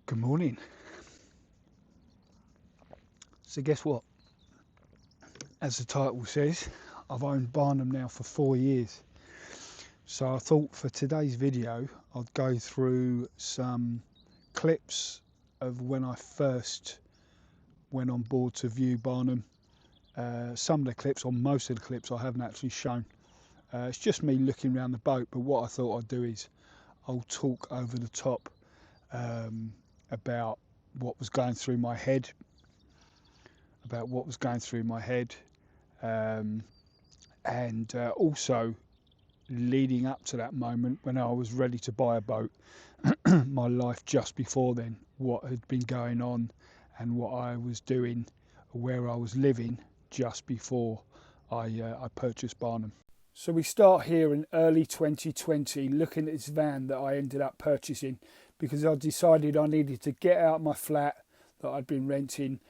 Good morning. So guess what? As the title says, I've owned Barnum now for 4 years. So I thought for today's video, I'd go through some clips of when I first went on board to view Barnum. Some of the clips, or most of the clips, I haven't actually shown. It's just me looking around the boat, but what I thought I'd do is I'll talk over the top about what was going through my head, and also leading up to that moment when I was ready to buy a boat, my life just before then, what had been going on and what I was doing, where I was living just before I purchased Barnum. So we start here in early 2020 looking at this van that I ended up purchasing because I decided I needed to get out of my flat that I'd been renting.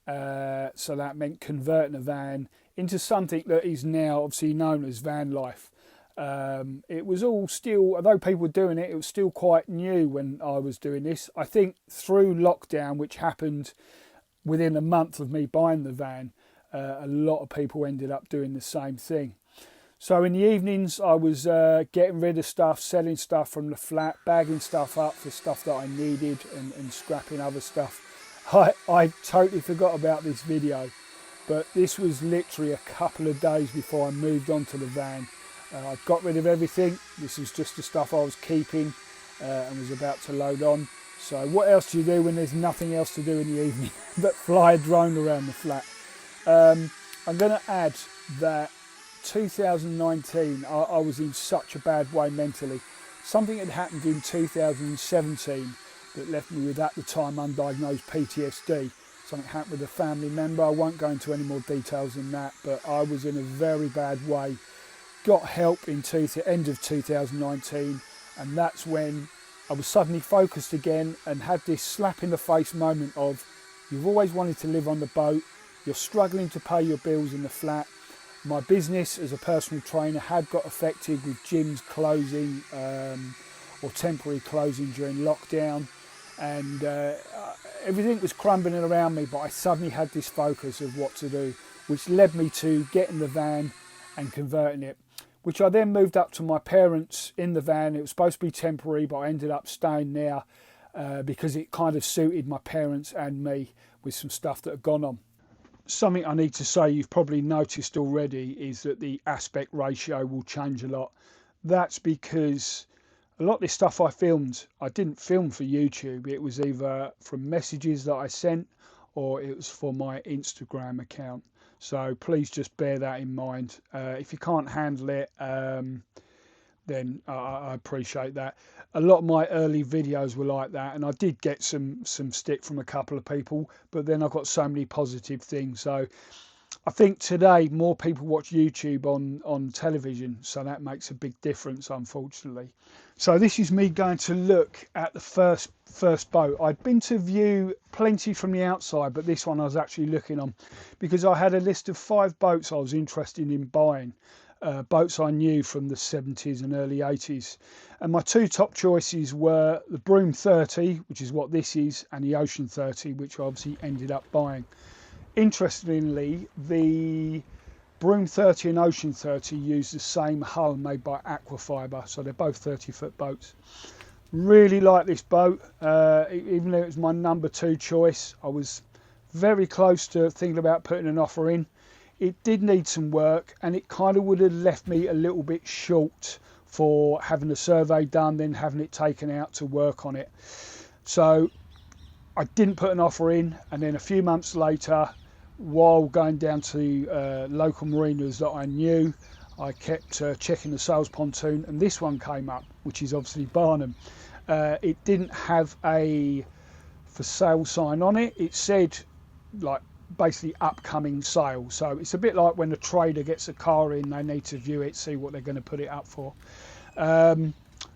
So that meant converting a van into something that is now obviously known as van life. It was all still, although people were doing it, it was still quite new when I was doing this. I think through lockdown, which happened within a month of me buying the van, a lot of people ended up doing the same thing. So in the evenings, I was getting rid of stuff, selling stuff from the flat, bagging stuff up for stuff that I needed and scrapping other stuff. I totally forgot about this video, but this was literally a couple of days before I moved on to the van. I got rid of everything. This is just the stuff I was keeping and was about to load on. So what else do you do when there's nothing else to do in the evening but fly a drone around the flat? I'm going to add that 2019, I was in such a bad way mentally. Something had happened in 2017 that left me with, at the time, undiagnosed PTSD. Something happened with a family member. I won't go into any more details than that, but I was in a very bad way. Got help in end of 2019, and that's when I was suddenly focused again and had this slap in the face moment of, you've always wanted to live on the boat, you're struggling to pay your bills in the flat. My business as a personal trainer had got affected with gyms closing or temporary closing during lockdown, and everything was crumbling around me, but I suddenly had this focus of what to do, which led me to getting the van and converting it, which I then moved up to my parents in the van. It was supposed to be temporary, but I ended up staying there because it kind of suited my parents and me with some stuff that had gone on. Something I need to say, you've probably noticed already, is that the aspect ratio will change a lot. That's because a lot of this stuff I filmed, I didn't film for YouTube. It was either from messages that I sent or it was for my Instagram account. So please just bear that in mind. If you can't handle it, then I appreciate that. A lot of my early videos were like that, and I did get some stick from a couple of people, but then I got so many positive things. So I think today more people watch YouTube on television, so that makes a big difference, unfortunately. So this is me going to look at the first boat. I'd been to view plenty from the outside, but this one I was actually looking on because I had a list of 5 boats I was interested in buying. Boats I knew from the 70s and early 80s. And my 2 top choices were the Broom 30, which is what this is, and the Ocean 30, which I obviously ended up buying. Interestingly, the Broom 30 and Ocean 30 use the same hull made by Aquafiber, so they're both 30-foot boats. Really like this boat, even though it was my number 2 choice. I was very close to thinking about putting an offer in. It did need some work, and it kind of would have left me a little bit short for having a survey done, then having it taken out to work on it. So I didn't put an offer in, and then a few months later, while going down to local marinas that I knew, I kept checking the sales pontoon, and this one came up, which is obviously Barnum. It didn't have a for sale sign on it. It said like basically upcoming sale, so it's a bit like when a trader gets a car in, they need to view it, see what they're going to put it up for.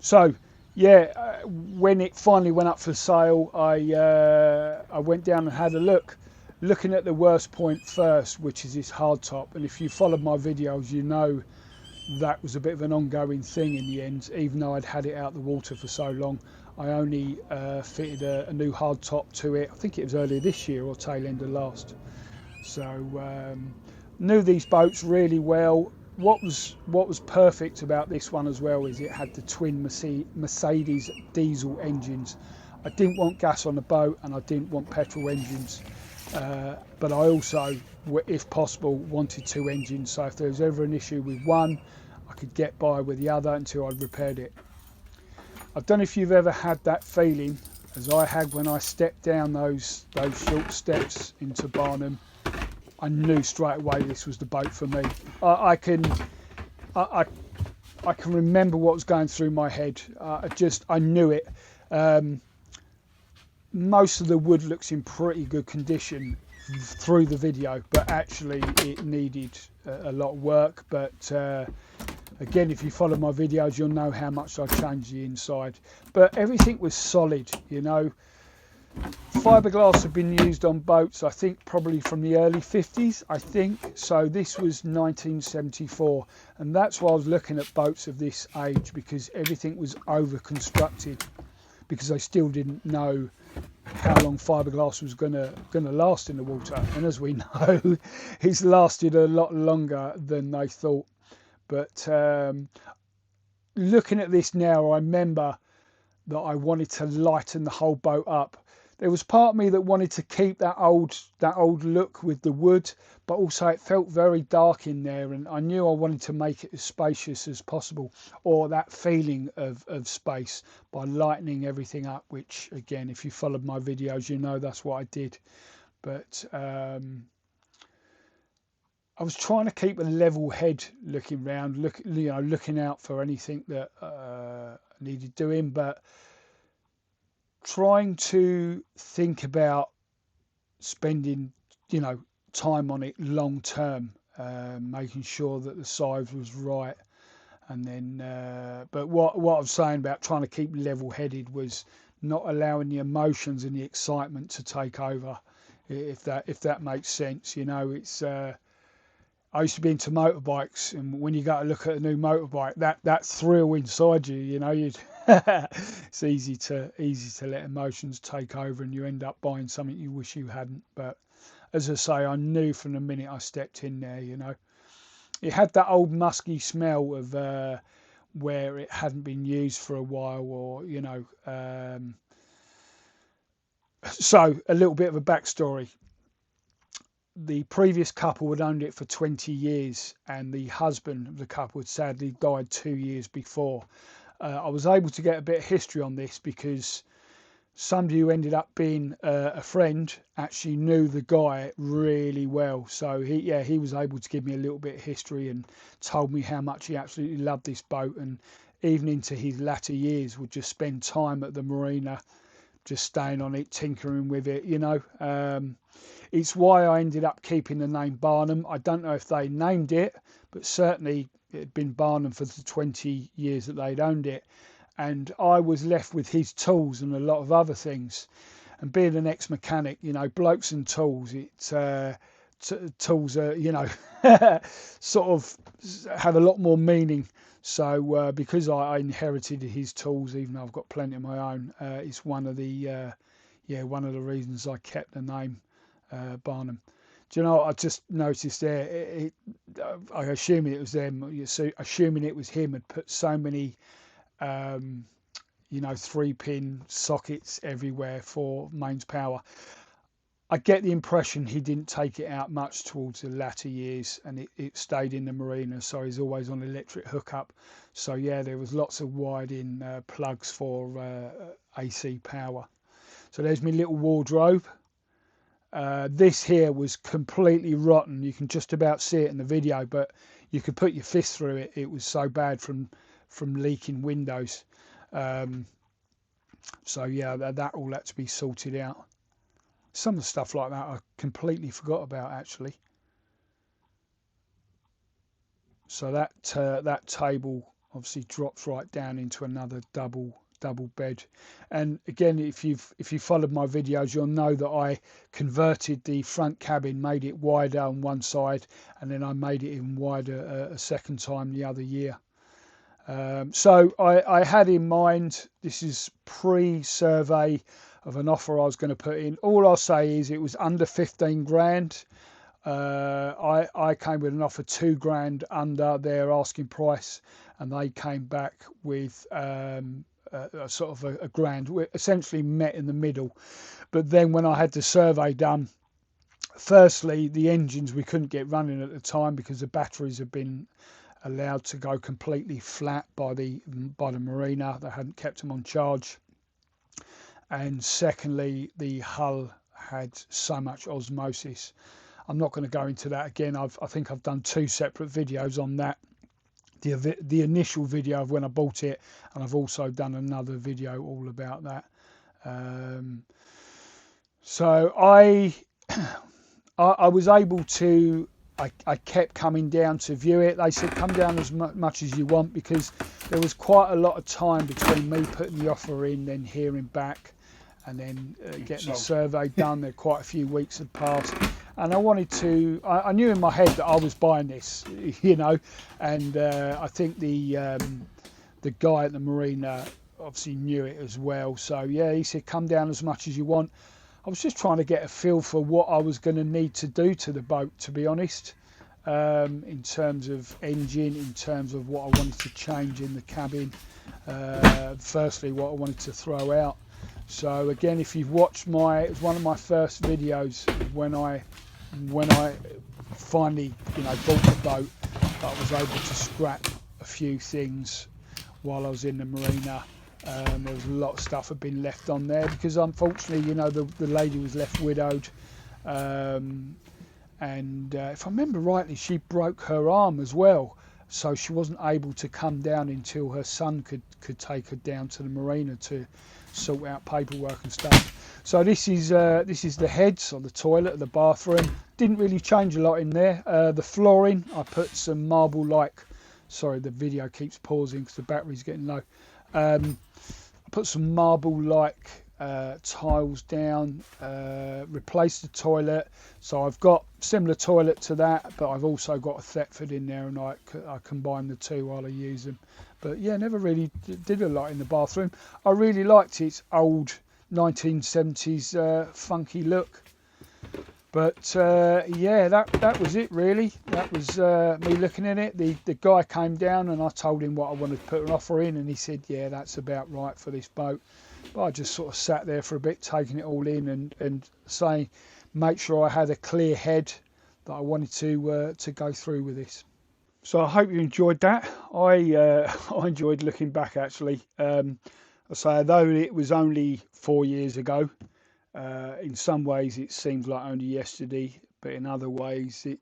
So yeah, when it finally went up for sale, I went down and had a look, looking at the worst point first, which is this hardtop. And if you followed my videos, you know that was a bit of an ongoing thing in the end. Even though I'd had it out the water for so long, I only fitted a new hard top to it. I think it was earlier this year or tail end of last. So knew these boats really well. What was perfect about this one as well is it had the twin Mercedes diesel engines. I didn't want gas on the boat and I didn't want petrol engines, but I also, if possible, wanted two engines. So if there was ever an issue with one, I could get by with the other until I'd repaired it. I don't know if you've ever had that feeling as I had when I stepped down those short steps into Barnum. I knew straight away this was the boat for me. I can remember what was going through my head. I knew it. Most of the wood looks in pretty good condition through the video, but actually it needed a lot of work. But again, if you follow my videos, you'll know how much I changed the inside. But everything was solid, you know. Fiberglass had been used on boats, I think, probably from the early 50s, I think. So this was 1974, and that's why I was looking at boats of this age, because everything was over constructed, because they still didn't know how long fiberglass was gonna last in the water. And as we know, it's lasted a lot longer than they thought. But looking at this now, I remember that I wanted to lighten the whole boat up. There was part of me that wanted to keep that old look with the wood, but also it felt very dark in there, and I knew I wanted to make it as spacious as possible, or that feeling of space, by lightening everything up, which again, if you followed my videos, you know that's what I did. But I was trying to keep a level head looking round, looking out for anything that needed doing, but trying to think about spending, time on it long term, making sure that the size was right. And then, but what I was saying about trying to keep level headed was not allowing the emotions and the excitement to take over, if that makes sense. It's I used to be into motorbikes, and when you go to look at a new motorbike, that thrill inside you, it's easy to let emotions take over, and you end up buying something you wish you hadn't. But as I say, I knew from the minute I stepped in there, it had that old musky smell of where it hadn't been used for a while, or So a little bit of a backstory. The previous couple had owned it for 20 years, and the husband of the couple had sadly died 2 years before. I was able to get a bit of history on this because somebody who ended up being a friend actually knew the guy really well. So he was able to give me a little bit of history and told me how much he absolutely loved this boat, and even into his latter years would just spend time at the marina, just staying on it, tinkering with it, It's why I ended up keeping the name Barnum. I don't know if they named it, but certainly it had been Barnum for the 20 years that they'd owned it. And I was left with his tools and a lot of other things. And being an ex-mechanic, blokes and tools, tools are, sort of have a lot more meaning. So because I inherited his tools, even though I've got plenty of my own, it's one of the reasons I kept the name Barnum. Do you know what I just noticed there? I assuming it was them. Assuming it was him, had put so many, 3-pin sockets everywhere for mains power. I get the impression he didn't take it out much towards the latter years, and it stayed in the marina, so he's always on electric hookup. So yeah, there was lots of wired-in plugs for AC power. So there's my little wardrobe. This here was completely rotten. You can just about see it in the video, but you could put your fist through it. It was so bad from leaking windows. So yeah, that all had to be sorted out. Some of the stuff like that I completely forgot about, actually. So that table obviously drops right down into another double double bed. And again, if you followed my videos, you'll know that I converted the front cabin, made it wider on one side, and then I made it even wider a second time the other year. So I had in mind, this is pre-survey of an offer I was going to put in. All I'll say is it was under 15 grand. I came with an offer 2 grand under their asking price, and they came back with a sort of a grand. We essentially met in the middle. But then when I had the survey done, firstly, the engines we couldn't get running at the time because the batteries had been allowed to go completely flat by the marina. They hadn't kept them on charge. And secondly, the hull had so much osmosis. I'm not going to go into that again. I think I've done 2 separate videos on that. The initial video of when I bought it, and I've also done another video all about that. So I was able to, I kept coming down to view it. They said come down as much as you want, because there was quite a lot of time between me putting the offer in, then hearing back, and then getting the survey done. There quite a few weeks had passed, and I wanted to, I knew in my head that I was buying this, you know, and I think the guy at the marina obviously knew it as well. So yeah, he said come down as much as you want. I was just trying to get a feel for what I was going to need to do to the boat, to be honest, in terms of engine, in terms of what I wanted to change in the cabin, firstly what I wanted to throw out. So again, if you've watched it was one of my first videos when I finally, you know, bought the boat, I was able to scrap a few things while I was in the marina. There was a lot of stuff had been left on there because unfortunately, you know, the lady was left widowed, and if I remember rightly, she broke her arm as well, so she wasn't able to come down until her son could take her down to the marina to sort out paperwork and stuff. So this is the heads of the toilet, of the bathroom. Didn't really change a lot in there. The flooring, I put some marble-like, sorry, the video keeps pausing because the battery's getting low. I put some marble-like tiles down, replaced the toilet. So I've got similar toilet to that, but I've also got a Thetford in there, and I combine the two while I use them. But yeah, never really did a lot in the bathroom. I really liked its old 1970s funky look. But yeah, that was it really. That was me looking at it. The guy came down and I told him what I wanted to put an offer in, and he said, yeah, that's about right for this boat. But I just sort of sat there for a bit, taking it all in and saying, make sure I had a clear head that I wanted to go through with this. So I hope you enjoyed that. I enjoyed looking back actually. I say, though it was only 4 years ago, in some ways it seems like only yesterday, but in other ways it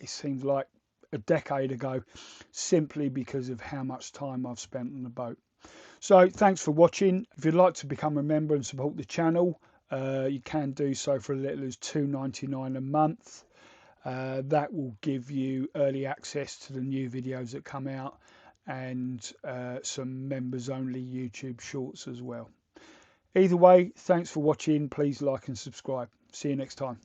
seems like a decade ago, simply because of how much time I've spent on the boat. So thanks for watching. If you'd like to become a member and support the channel, you can do so for as little as $2.99 a month. That will give you early access to the new videos that come out, and some members only YouTube shorts as well. Either way, thanks for watching. Please like and subscribe. See you next time.